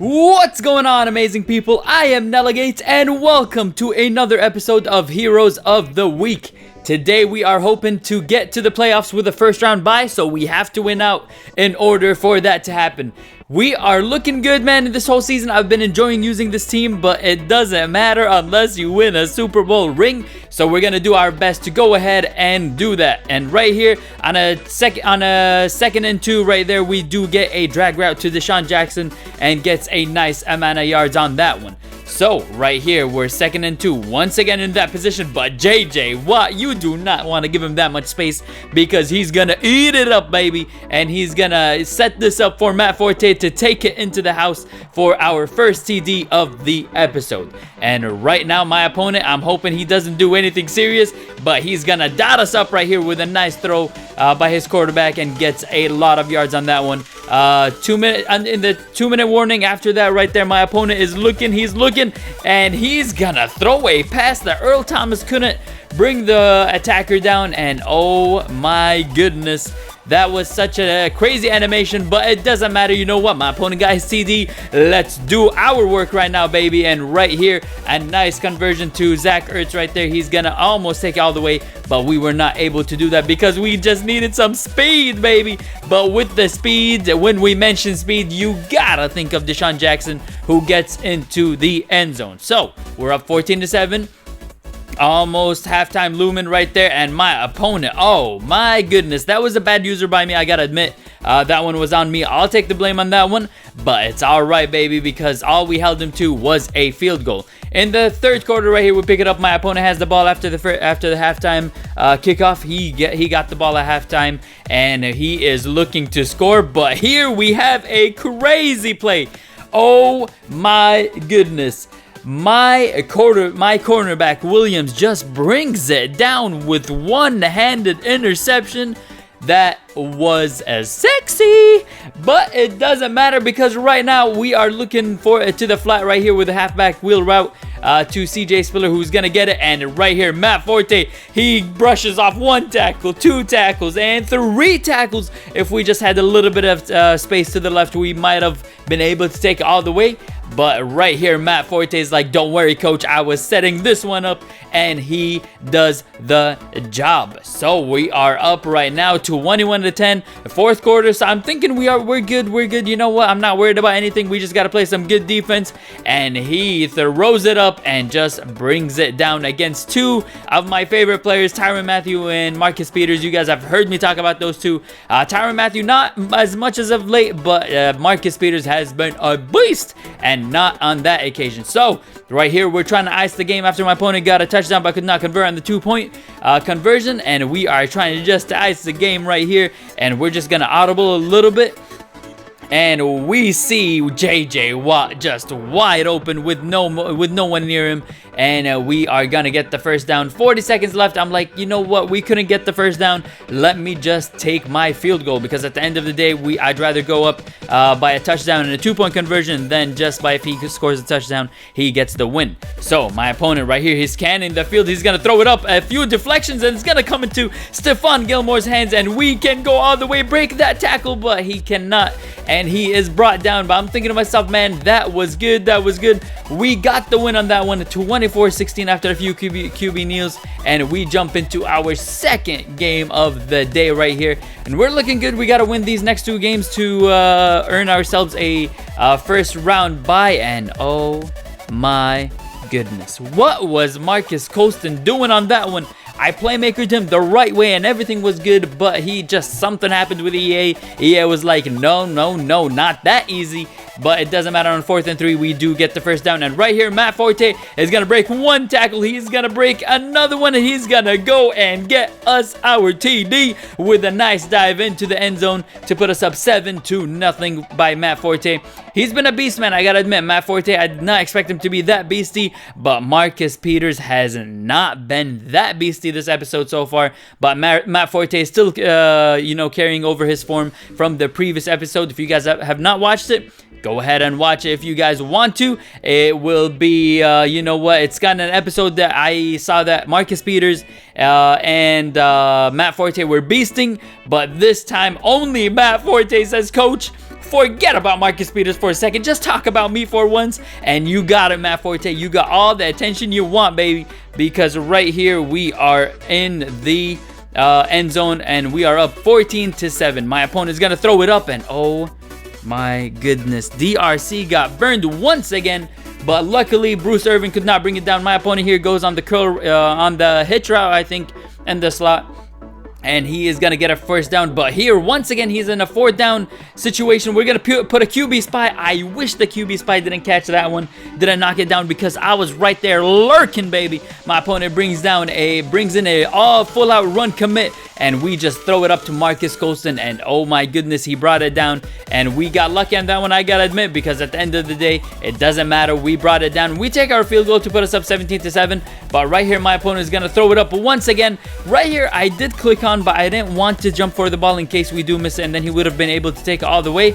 What's going on, amazing people? I am Nelligate, and welcome to another episode of Heroes of the Week. Today we are hoping to get to the playoffs with a first round bye, so we have to win out in order for that to happen. We are looking good, man, in this whole season. I've been enjoying using this team, but it doesn't matter unless you win a Super Bowl ring. So we're gonna do our best to go ahead and do that. And right here on a second and 2 right there, we do get a drag route to Deshaun Jackson and gets a nice amount of yards on that one. So right here, we're 2nd and 2 once again in that position, but JJ Watt, you do not want to give him that much space because he's gonna eat it up, baby, and he's gonna set this up for Matt Forte to take it into the house for our first TD of the episode. And right now, my opponent, I'm hoping he doesn't do anything serious, but he's gonna dot us up right here with a nice throw by his quarterback and gets a lot of yards on that one. 2 minute in the 2-minute warning after that right there, my opponent is looking, and he's gonna throw a pass that Earl Thomas couldn't bring the attacker down, and oh my goodness, that was such a crazy animation, but it doesn't matter. You know what? My opponent got his TD. Let's do our work right now, baby. And right here, a nice conversion to Zach Ertz right there. He's gonna almost take it all the way, but we were not able to do that because we just needed some speed, baby. But with the speed, when we mention speed, you gotta think of Deshaun Jackson, who gets into the end zone. So we're up 14-7. Almost halftime looming right there, and my opponent, oh my goodness, that was a bad user by me. I gotta admit, that one was on me. I'll take the blame on that one, but it's all right, baby, because all we held him to was a field goal. In the third quarter right here, we pick it up. My opponent has the ball after the halftime kickoff. He got the ball at halftime, and he is looking to score, but here we have a crazy play. Oh my goodness. My cornerback Williams just brings it down with one-handed interception. That was sexy, but it doesn't matter because right now we are looking to the flat right here with a halfback wheel route to CJ Spiller, who's gonna get it. And right here, Matt Forte, he brushes off 1 tackle, 2 tackles, and 3 tackles. If we just had a little bit of space to the left, we might have been able to take it all the way. But right here, Matt Forte is like, don't worry, coach, I was setting this one up, and he does the job. So we are up right now to 21-10, the fourth quarter. So I'm thinking we're good. You know what? I'm not worried about anything. We just got to play some good defense. And he throws it up and just brings it down against 2 of my favorite players, Tyrann Mathieu and Marcus Peters. You guys have heard me talk about those two. Tyrann Mathieu, not as much as of late, but Marcus Peters has been a beast, and not on that occasion. So right here, we're trying to ice the game after my opponent got a touchdown but could not convert on the 2-point conversion, and we are trying to just ice the game right here, and we're just gonna audible a little bit. And we see JJ Watt just wide open with no one near him. And we are going to get the first down. 40 seconds left. I'm like, you know what? We couldn't get the first down. Let me just take my field goal. Because at the end of the day, I'd rather go up by a touchdown and a 2-point conversion than just by if he scores a touchdown, he gets the win. So my opponent right here, he's scanning the field. He's going to throw it up. A few deflections, and it's going to come into Stephon Gilmore's hands. And we can go all the way, break that tackle, but he cannot. And he is brought down. But I'm thinking to myself, man, that was good. We got the win on that one, 24-16 after a few QB kneels, and we jump into our second game of the day right here, and we're looking good. We got to win these next 2 games to earn ourselves a first round bye. And oh my goodness, what was Marcus Colston doing on that one? I playmakered him the right way and everything was good, but something happened with EA. EA was like, no, not that easy. But it doesn't matter. On 4th and 3, we do get the first down. And right here, Matt Forte is going to break 1 tackle. He's going to break another one, and he's going to go and get us our TD with a nice dive into the end zone to put us up 7-0 by Matt Forte. He's been a beast, man. I got to admit, Matt Forte, I did not expect him to be that beastie, but Marcus Peters has not been that beastie this episode so far. But Matt Forte is still, carrying over his form from the previous episode. If you guys have not watched it, go ahead and watch it if you guys want to. It will be, it's got an episode that I saw that Marcus Peters and Matt Forte were beasting, but this time only Matt Forte says, Coach, forget about Marcus Peters for a second. Just talk about me for once. And you got it, Matt Forte. You got all the attention you want, baby. Because right here we are in the end zone and we are up 14-7. My opponent is going to throw it up and oh my goodness. DRC got burned once again. But luckily, Bruce Irvin could not bring it down. My opponent here goes on the curl, on the hitch route, I think, in the slot. And he is going to get a first down. But here, once again, he's in a 4th down situation. We're going to put a QB spy. I wish the QB spy didn't catch that one. Didn't knock it down because I was right there lurking, baby. My opponent brings in a all full-out run commit. And we just throw it up to Marcus Colston. And oh my goodness, he brought it down. And we got lucky on that one, I got to admit. Because at the end of the day, it doesn't matter. We brought it down. We take our field goal to put us up 17-7. But right here, my opponent is going to throw it up once again. Right here, I did click on, but I didn't want to jump for the ball in case we do miss it, and then he would have been able to take it all the way.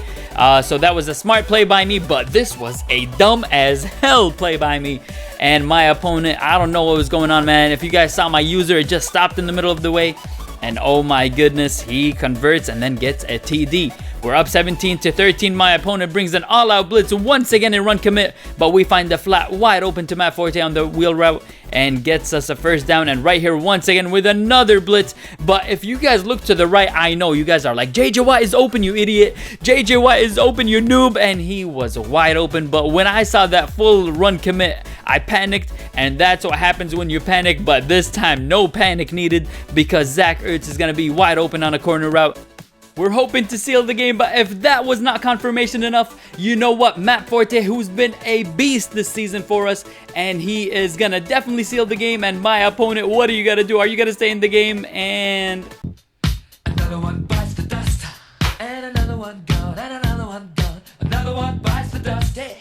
So that was a smart play by me, but this was a dumb as hell play by me. And my opponent, I don't know what was going on, man. If you guys saw my user, it just stopped in the middle of the way. And oh my goodness, he converts and then gets a TD. We're up 17-13. My opponent brings an all-out blitz once again in run commit, but we find the flat wide open to Matt Forte on the wheel route and gets us a first down. And right here once again with another blitz. But if you guys look to the right, I know you guys are like, JJ Watt is open, you idiot. JJ Watt is open, you noob. And he was wide open. But when I saw that full run commit, I panicked, and that's what happens when you panic. But this time, no panic needed because Zach Ertz is going to be wide open on a corner route. We're hoping to seal the game, but if that was not confirmation enough, you know what? Matt Forte, who's been a beast this season for us, and he is going to definitely seal the game. And my opponent, what are you going to do? Are you going to stay in the game? And another one bites the dust, and another one gone, and another one gone. Another one bites the dust, yeah.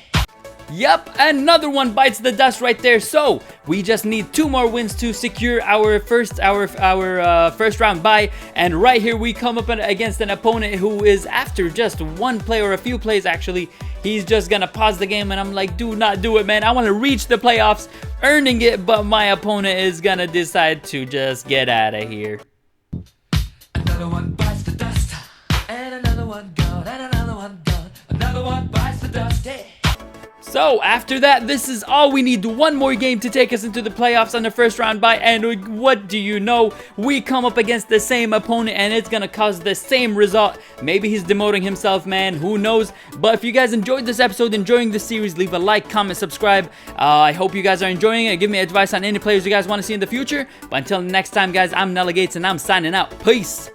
Yep, another one bites the dust right there. So we just need 2 more wins to secure our first round bye. And right here we come up against an opponent who is, after just one play or a few plays actually, he's just gonna pause the game. And I'm like, do not do it, man. I want to reach the playoffs, earning it, but my opponent is gonna decide to just get out of here. Another one bites the dust, and another one gone, and another one gone. Another one bites the dust, yeah. So after that, this is all we need. 1 more game to take us into the playoffs on the first round bye. And what do you know? We come up against the same opponent and it's going to cause the same result. Maybe he's demoting himself, man. Who knows? But if you guys enjoyed this episode, enjoying this series, leave a like, comment, subscribe. I hope you guys are enjoying it. Give me advice on any players you guys want to see in the future. But until next time, guys, I'm Nella Gates and I'm signing out. Peace.